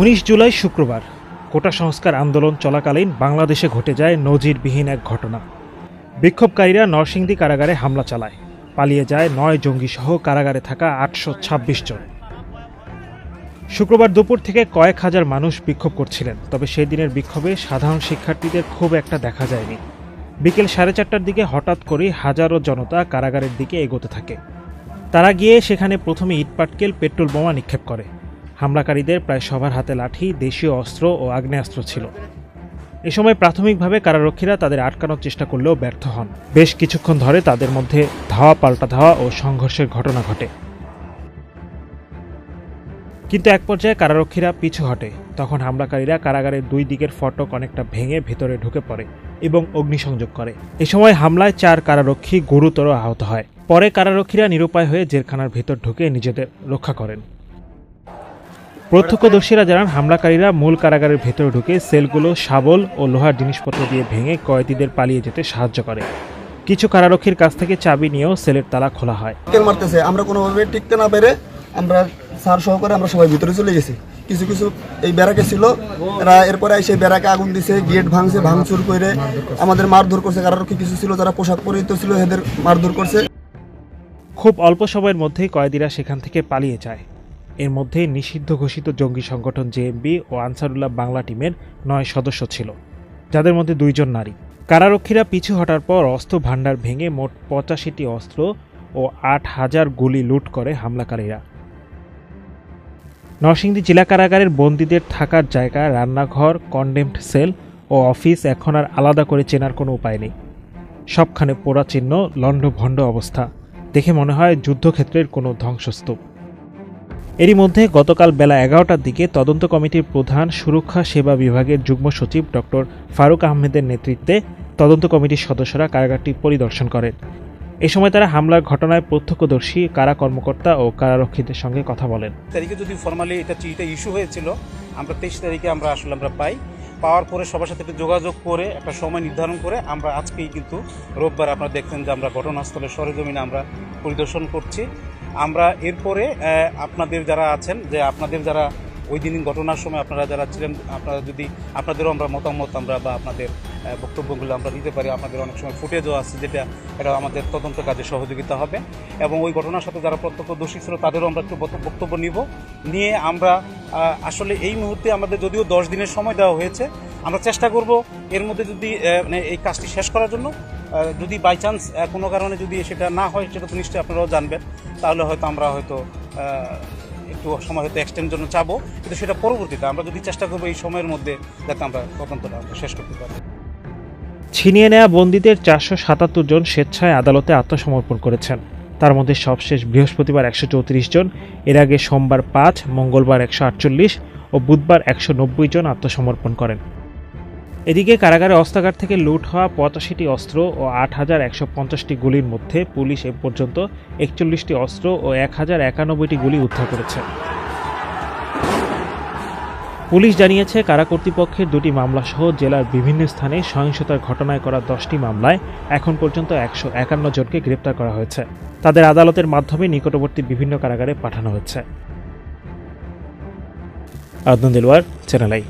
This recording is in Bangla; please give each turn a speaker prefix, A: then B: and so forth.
A: 19 জুলাই শুক্রবার কোটা সংস্কার আন্দোলন চলাকালীন বাংলাদেশে ঘটে যায় নজিরবিহীন এক ঘটনা। বিক্ষোভকারীরা নরসিংদী কারাগারে হামলা চালায়, পালিয়ে যায় 9 জঙ্গিসহ কারাগারে থাকা 826 জন। শুক্রবার দুপুর থেকে কয়েক হাজার মানুষ বিক্ষোভ করছিলেন, তবে সেই দিনের বিক্ষোভে সাধারণ শিক্ষার্থীদের খুব একটা দেখা যায়নি। বিকেল 4:30টার দিকে হঠাৎ করেই হাজারো জনতা কারাগারের দিকে এগোতে থাকে। তারা গিয়ে সেখানে প্রথমে ইটপাটকেল, পেট্রোল বোমা নিক্ষেপ করে। হামলাকারীদের প্রায় সবার হাতে লাঠি, দেশীয় অস্ত্র ও আগ্নেয়াস্ত্র ছিল। এ সময় প্রাথমিকভাবে কারারক্ষীরা তাদের আটকানোর চেষ্টা করলেও ব্যর্থ হন। বেশ কিছুক্ষণ ধরে তাদের মধ্যে ধাওয়া পাল্টা ধাওয়া ও সংঘর্ষের ঘটনা ঘটে, কিন্তু এক পর্যায়ে কারারক্ষীরা পিছু হটে। তখন হামলাকারীরা কারাগারের দুই দিকের ফটক অনেকটা ভেঙে ভেতরে ঢুকে পড়ে এবং অগ্নিসংযোগ করে। এ সময় হামলায় 4 কারারক্ষী গুরুতর আহত হয়। পরে কারারক্ষীরা নিরুপায় হয়ে জেলখানার ভেতর ঢুকে নিজেদের রক্ষা করেন। প্রত্যক্ষদর্শীরা জানান, হামলাকারীরা মূল কারাগারের ভেতরে ঢুকে সেলগুলো শাবল ও লোহার জিনিসপত্র দিয়ে ভেঙে কয়েদিদের পালিয়ে যেতে সাহায্য করে। কিছু কারারক্ষীর কাছ থেকে চাবি নিয়েও সেলের তালা খোলা হয়।
B: আমরা কোনোভাবে টিকতে না পেরে আমরা স্যার সহকারে আমরা সবাই ভিতরে চলে গেছি। কিছু কিছু এই ব্যারাকে ছিল, এরা এরপরে সেই ব্যারাকে আগুন দিছে, গেট ভাঙছে, ভাঙচুর করে আমাদের মারধর করছে। কারারক্ষী কিছু ছিল যারা পোশাক পরিহিত ছিল, এদের মারধর করছে।
A: খুব অল্প সময়ের মধ্যেই কয়েদিরা সেখান থেকে পালিয়ে যায়। এর মধ্যে নিষিদ্ধ ঘোষিত জঙ্গি সংগঠন জেএমবি ও আনসারুল্লাহ বাংলা টিমের 9 সদস্য ছিল, যাদের মধ্যে 2 জন নারী। কারারক্ষীরা পিছু হটার পর অস্ত্র ভাণ্ডার ভেঙে মোট 85টি অস্ত্র ও 8000 গুলি লুট করে হামলাকারীরা। নরসিংদী জেলা কারাগারের বন্দীদের থাকার জায়গা, রান্নাঘর, কন্ডেমড সেল ও অফিস এখন আর আলাদা করে চেনার কোনো উপায় নেই। সবখানে পোড়া চিহ্ন, লণ্ডভণ্ড অবস্থা, দেখে মনে হয় যুদ্ধক্ষেত্রের কোনো ধ্বংসস্তূপ। এরই মধ্যে গতকাল বেলা 11টার দিকে তদন্ত কমিটির প্রধান, সুরক্ষা সেবা বিভাগের যুগ্ম সচিব ডক্টর ফারুক আহমেদের নেতৃত্বে তদন্ত কমিটির সদস্যরা কারাগারটি পরিদর্শন করেন। এ সময় তারা হামলার ঘটনায় প্রত্যক্ষদর্শী, কারা কর্মকর্তা ও কারারক্ষীদের সঙ্গে কথা বলেন।
C: তারিখে যদি ফর্মালি এটা ইস্যু হয়েছিল, আমরা 23 তারিখে আমরা পাওয়ার পরে সবার সাথে যোগাযোগ করে একটা সময় নির্ধারণ করে আমরা আজকেই কিন্তু রোববার আপনারা দেখছেন যে আমরা ঘটনাস্থলে সরেজমিনে আমরা পরিদর্শন করছি। আমরা এরপরে আপনাদের যারা আছেন, যে আপনাদের যারা ওই দিন ঘটনার সময় আপনারা যারা ছিলেন, আপনারা যদি আপনাদেরও আমরা মতামত আমরা বা আপনাদের বক্তব্যগুলো আমরা দিতে পারি। আপনাদের অনেক সময় ফুটেজও আছে, যেটা এটা আমাদের তদন্ত কাজে সহযোগিতা হবে। এবং ওই ঘটনার সাথে যারা প্রত্যক্ষদর্শী ছিল তাদেরও আমরা একটু বক্তব্য নিয়ে আমরা আসলে এই মুহূর্তে আমাদের যদিও 10 দিনের সময় দেওয়া হয়েছে, আমরা চেষ্টা করব এর মধ্যে যদি এই কাজটি শেষ করার জন্য। যদি বাই চান্স কোনো কারণে যদি সেটা না হয়, সেটা তো নিশ্চয়ই আপনারাও জানবেন, তাহলে হয়তো আমরা একটু সময় হয়তো এক্সটেন্ড জন্য চাবো, কিন্তু সেটা পরবর্তীতে আমরা যদি চেষ্টা করবো এই সময়ের মধ্যে যাতে আমরা তদন্তটা শেষ করতে পারি।
A: ছিনিয়ে নেওয়া বন্দীদের 477 জন স্বেচ্ছায় আদালতে আত্মসমর্পণ করেছেন। তার মধ্যে সবশেষ বৃহস্পতিবার 134 জন, এর আগে সোমবার 5, মঙ্গলবার 148 ও বুধবার 190 জন আত্মসমর্পণ করেন। এদিকে কারাগারে অস্ত্রাগার থেকে লুট হওয়া 85টি অস্ত্র ও 8150টি গুলির মধ্যে পুলিশ এ পর্যন্ত 41টি অস্ত্র ও 1091টি গুলি উদ্ধার করেছে। পুলিশ জানিয়েছে, কারা কর্তৃপক্ষের 2টি মামলাসহ জেলার বিভিন্ন স্থানে সহিংসতার ঘটনায় করা 10টি মামলায় এখন পর্যন্ত 151 জনকে গ্রেপ্তার করা হয়েছে। তাদের আদালতের মাধ্যমে নিকটবর্তী বিভিন্ন কারাগারে পাঠানো হয়েছে। Adnan Dilwar, channel I.